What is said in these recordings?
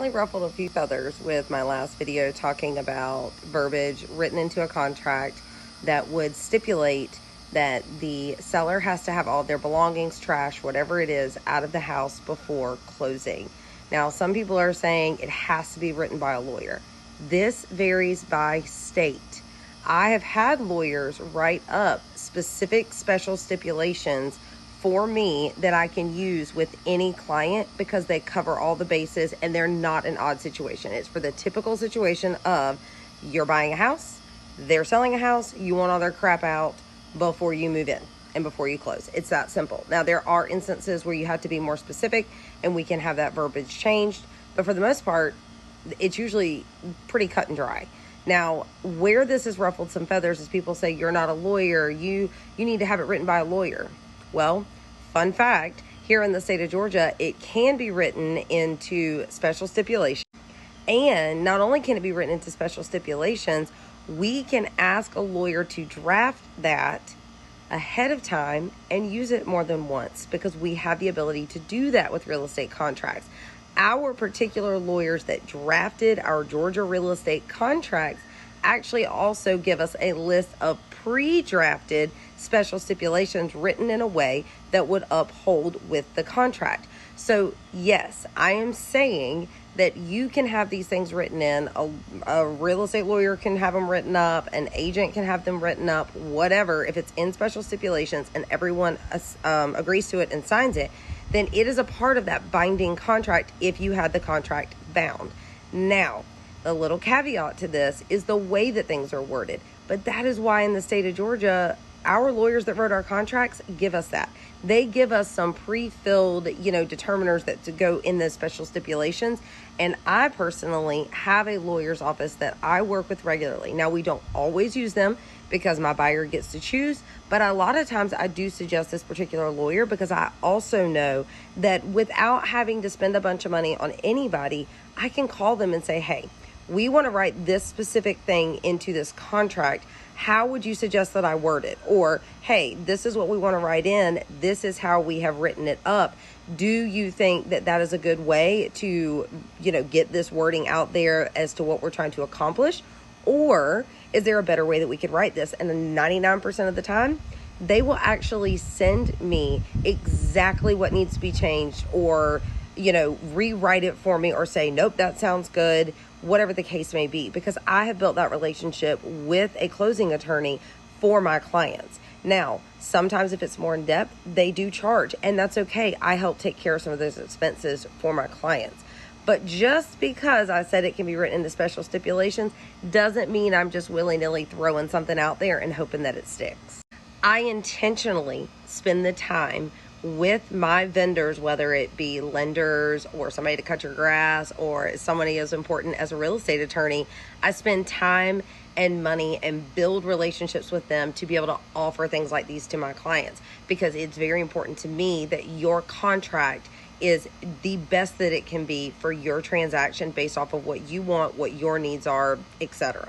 definitely ruffled a few feathers with my last video talking about verbiage written into a contract that would stipulate that the seller has to have all their belongings, trash, whatever it is, out of the house before closing. Now, some people are saying it has to be written by a lawyer. This varies by state. I have had lawyers write up specific special stipulations for me that I can use with any client because they cover all the bases and they're not an odd situation. It's for the typical situation of you're buying a house, they're selling a house, you want all their crap out before you move in and before you close. It's that simple. Now, there are instances where you have to be more specific and we can have that verbiage changed, but for the most part, it's usually pretty cut and dry. Now, where this has ruffled some feathers is people say, you're not a lawyer, you need to have it written by a lawyer. Well, fun fact, here in the state of Georgia, it can be written into special stipulations. And not only can it be written into special stipulations, we can ask a lawyer to draft that ahead of time and use it more than once because we have the ability to do that with real estate contracts. Our particular lawyers that drafted our Georgia real estate contracts actually also give us a list of pre-drafted special stipulations written in a way that would uphold with the contract. So yes, I am saying that you can have these things written in, a real estate lawyer can have them written up, an agent can have them written up, whatever. If it's in special stipulations and everyone agrees to it and signs it, then it is a part of that binding contract if you had the contract bound. Now, the little caveat to this is the way that things are worded. But that is why in the state of Georgia, our lawyers that wrote our contracts give us that. They give us some pre-filled, determiners that to go in the special stipulations. And I personally have a lawyer's office that I work with regularly. Now, we don't always use them because my buyer gets to choose, but a lot of times I do suggest this particular lawyer because I also know that without having to spend a bunch of money on anybody, I can call them and say, hey, we want to write this specific thing into this contract. How would you suggest that I word it? Or, hey, this is what we want to write in. This is how we have written it up. Do you think that that is a good way to, get this wording out there as to what we're trying to accomplish? Or is there a better way that we could write this? And 99% of the time, they will actually send me exactly what needs to be changed or, rewrite it for me or say, nope, that sounds good, whatever the case may be, because I have built that relationship with a closing attorney for my clients. Now, sometimes if it's more in depth, they do charge, and that's okay. I help take care of some of those expenses for my clients. But just because I said it can be written into special stipulations doesn't mean I'm just willy-nilly throwing something out there and hoping that it sticks. I intentionally spend the time with my vendors, whether it be lenders or somebody to cut your grass or somebody as important as a real estate attorney. I spend time and money and build relationships with them to be able to offer things like these to my clients because it's very important to me that your contract is the best that it can be for your transaction based off of what you want, what your needs are, etc.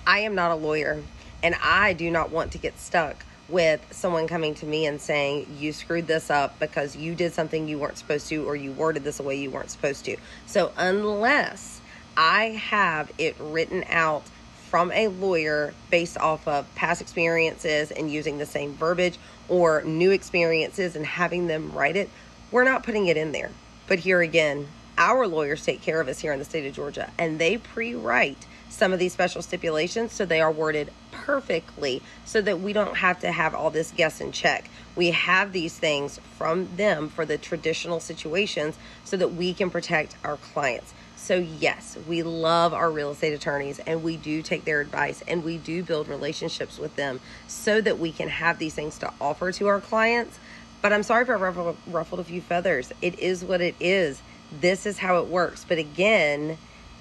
I am not a lawyer and I do not want to get stuck with someone coming to me and saying, you screwed this up because you did something you weren't supposed to, or you worded this a way you weren't supposed to. So unless I have it written out from a lawyer based off of past experiences and using the same verbiage or new experiences and having them write it, we're not putting it in there. But here again, our lawyers take care of us here in the state of Georgia, and they pre-write some of these special stipulations so they are worded perfectly so that we don't have to have all this guess and check. We have these things from them for the traditional situations so that we can protect our clients. So yes, we love our real estate attorneys and we do take their advice and we do build relationships with them so that we can have these things to offer to our clients. But I'm sorry if I ruffled a few feathers. It is what it is. This is how it works. But again,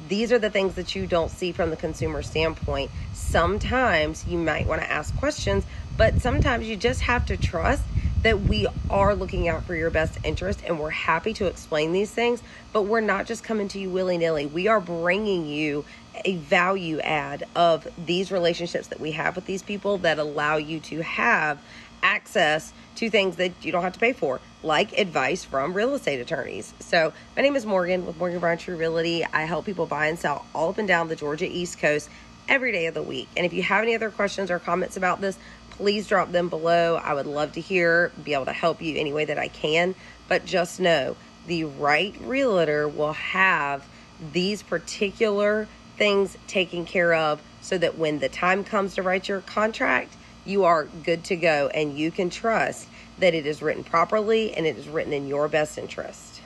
these are the things that you don't see from the consumer standpoint. Sometimes you might want to ask questions, but sometimes you just have to trust that we are looking out for your best interest and we're happy to explain these things, but we're not just coming to you willy-nilly. We are bringing you a value add of these relationships that we have with these people that allow you to have access to things that you don't have to pay for, like advice from real estate attorneys. So my name is Morgan with Morgan Rountree Realty. I help people buy and sell all up and down the Georgia East Coast every day of the week. And if you have any other questions or comments about this, please drop them below. I would love to be able to help you any way that I can. But just know, the right realtor will have these particular things taken care of so that when the time comes to write your contract, you are good to go and you can trust that it is written properly and it is written in your best interest.